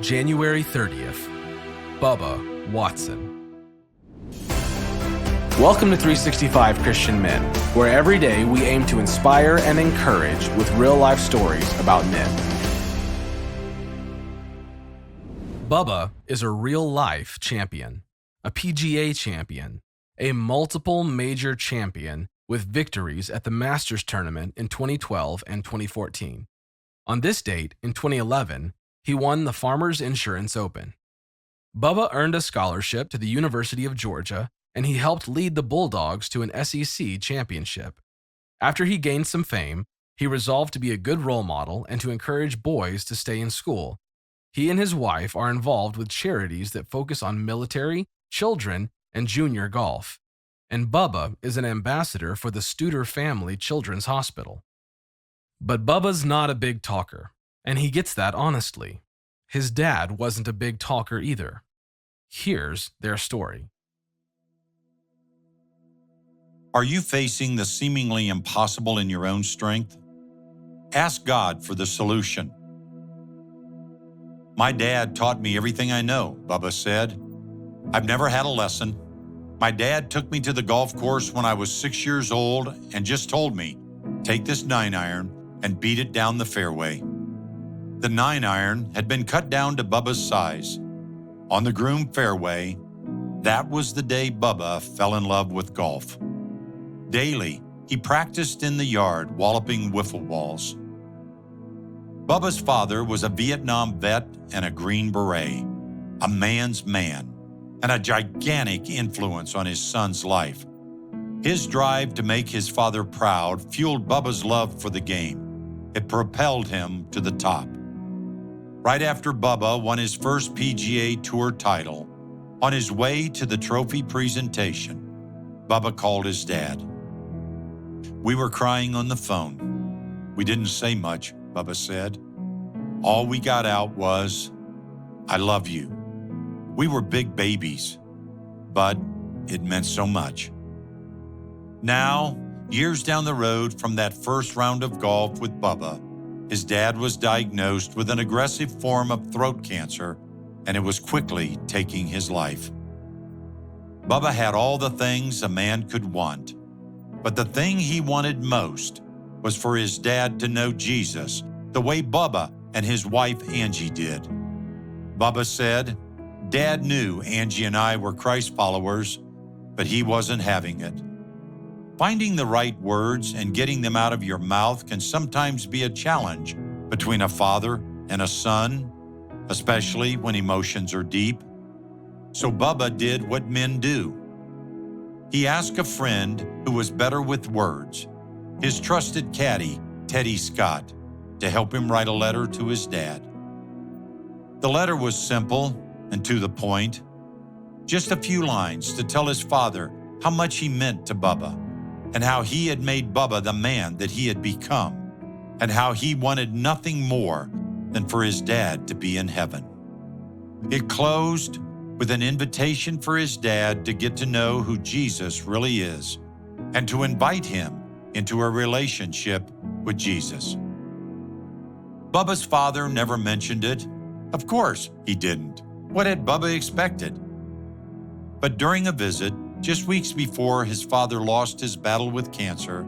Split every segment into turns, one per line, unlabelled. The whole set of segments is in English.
January 30th, Bubba Watson. Welcome to 365 Christian Men, where every day we aim to inspire and encourage with real-life stories about men. Bubba is a real-life champion, a PGA champion, a multiple major champion with victories at the Masters tournament in 2012 and 2014. On this date, in 2011, he won the Farmers Insurance Open. Bubba earned a scholarship to the University of Georgia, and he helped lead the Bulldogs to an SEC championship. After he gained some fame, he resolved to be a good role model and to encourage boys to stay in school. He and his wife are involved with charities that focus on military, children, and junior golf. And Bubba is an ambassador for the Studer Family Children's Hospital. But Bubba's not a big talker, and he gets that honestly. His dad wasn't a big talker either. Here's their story.
Are you facing the seemingly impossible in your own strength? Ask God for the solution. My dad taught me everything I know, Bubba said. I've never had a lesson. My dad took me to the golf course when I was 6 years old and just told me, take this 9-iron and beat it down the fairway. The 9-iron had been cut down to Bubba's size. On the groomed fairway, that was the day Bubba fell in love with golf. Daily, he practiced in the yard, walloping wiffle balls. Bubba's father was a Vietnam vet and a Green Beret, a man's man, and a gigantic influence on his son's life. His drive to make his father proud fueled Bubba's love for the game. It propelled him to the top. Right after Bubba won his first PGA Tour title, on his way to the trophy presentation, Bubba called his dad. We were crying on the phone. We didn't say much, Bubba said. All we got out was, I love you. We were big babies, but it meant so much. Now, years down the road from that first round of golf with Bubba, his dad was diagnosed with an aggressive form of throat cancer, and it was quickly taking his life. Bubba had all the things a man could want, but the thing he wanted most was for his dad to know Jesus the way Bubba and his wife Angie did. Bubba said, Dad knew Angie and I were Christ followers, but he wasn't having it. Finding the right words and getting them out of your mouth can sometimes be a challenge between a father and a son, especially when emotions are deep. So Bubba did what men do. He asked a friend who was better with words, his trusted caddy, Teddy Scott, to help him write a letter to his dad. The letter was simple and to the point, just a few lines to tell his father how much he meant to Bubba, and how he had made Bubba the man that he had become, and how he wanted nothing more than for his dad to be in heaven. It closed with an invitation for his dad to get to know who Jesus really is and to invite him into a relationship with Jesus. Bubba's father never mentioned it. Of course he didn't. What had Bubba expected? But during a visit, just weeks before his father lost his battle with cancer,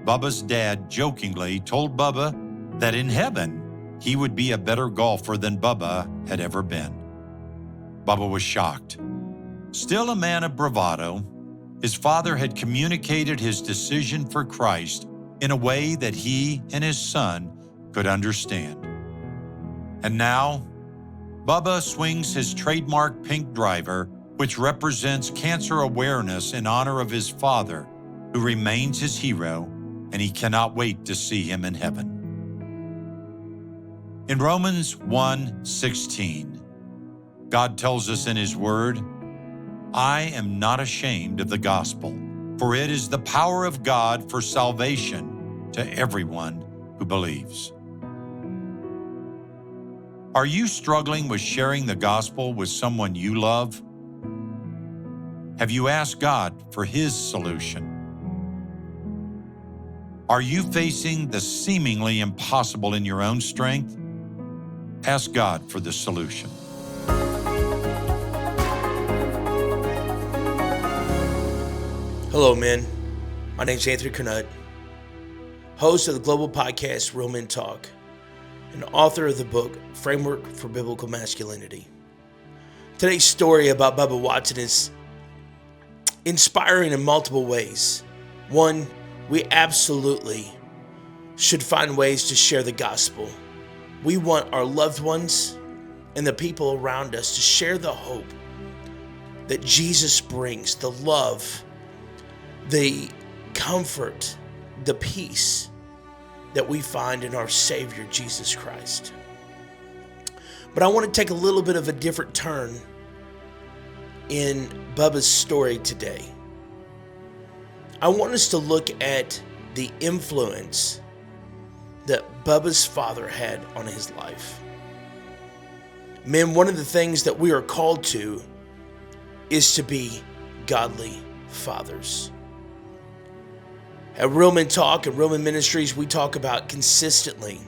Bubba's dad jokingly told Bubba that in heaven, he would be a better golfer than Bubba had ever been. Bubba was shocked. Still a man of bravado, his father had communicated his decision for Christ in a way that he and his son could understand. And now, Bubba swings his trademark pink driver, which represents cancer awareness in honor of his father, who remains his hero, and he cannot wait to see him in heaven. In Romans 1:16, God tells us in his word, I am not ashamed of the gospel, for it is the power of God for salvation to everyone who believes. Are you struggling with sharing the gospel with someone you love? Have you asked God for his solution? Are you facing the seemingly impossible in your own strength? Ask God for the solution.
Hello, men. My name's Anthony Kernut, host of the global podcast Real Men Talk, and author of the book Framework for Biblical Masculinity. Today's story about Bubba Watson is inspiring in multiple ways. One, we absolutely should find ways to share the gospel. We want our loved ones and the people around us to share the hope that Jesus brings, the love, the comfort, the peace that we find in our Savior, Jesus Christ. But I want to take a little bit of a different turn in Bubba's story today. I want us to look at the influence that Bubba's father had on his life. Men, one of the things that we are called to is to be godly fathers. At Real Men Talk and Real Men Ministries, we talk about consistently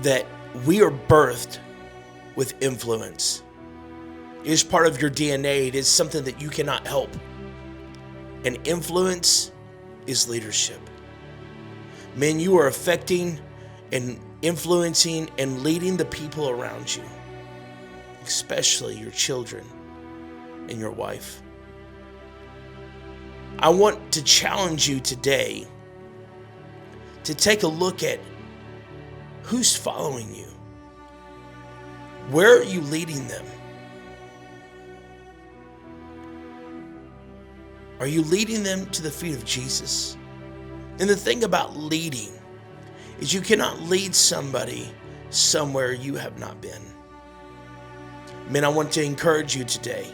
that we are birthed with influence. It is part of your DNA. It is something that you cannot help. And influence is leadership. Men, you are affecting and influencing and leading the people around you, especially your children and your wife. I want to challenge you today to take a look at who's following you. Where are you leading them? Are you leading them to the feet of Jesus? And the thing about leading is you cannot lead somebody somewhere you have not been. Men, I want to encourage you today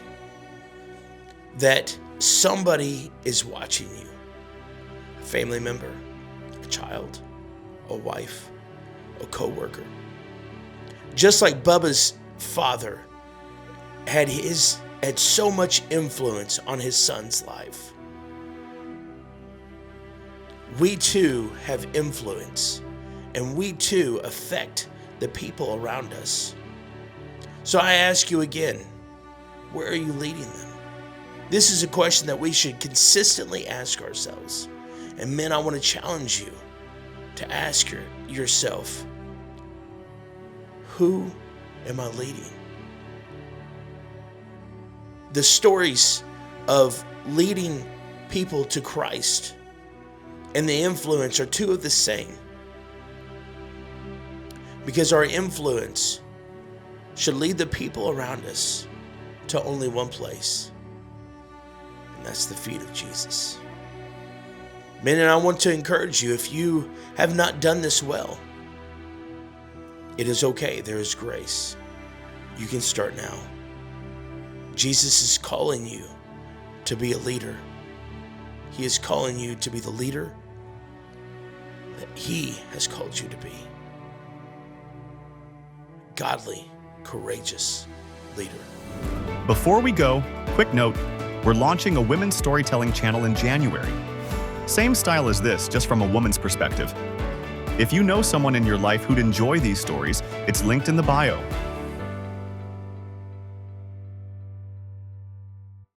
that somebody is watching you. A family member, a child, a wife, a co-worker. Just like Bubba's father had so much influence on his son's life. We too have influence, and we too affect the people around us. So I ask you again, where are you leading them? This is a question that we should consistently ask ourselves. And men, I want to challenge you to ask yourself, who am I leading? The stories of leading people to Christ and the influence are two of the same. Because our influence should lead the people around us to only one place. And that's the feet of Jesus. Men, and I want to encourage you, if you have not done this well, it is okay. There is grace. You can start now. Jesus is calling you to be a leader. He is calling you to be the leader that He has called you to be. Godly, courageous leader.
Before we go, quick note, we're launching a women's storytelling channel in January. Same style as this, just from a woman's perspective. If you know someone in your life who'd enjoy these stories, it's linked in the bio.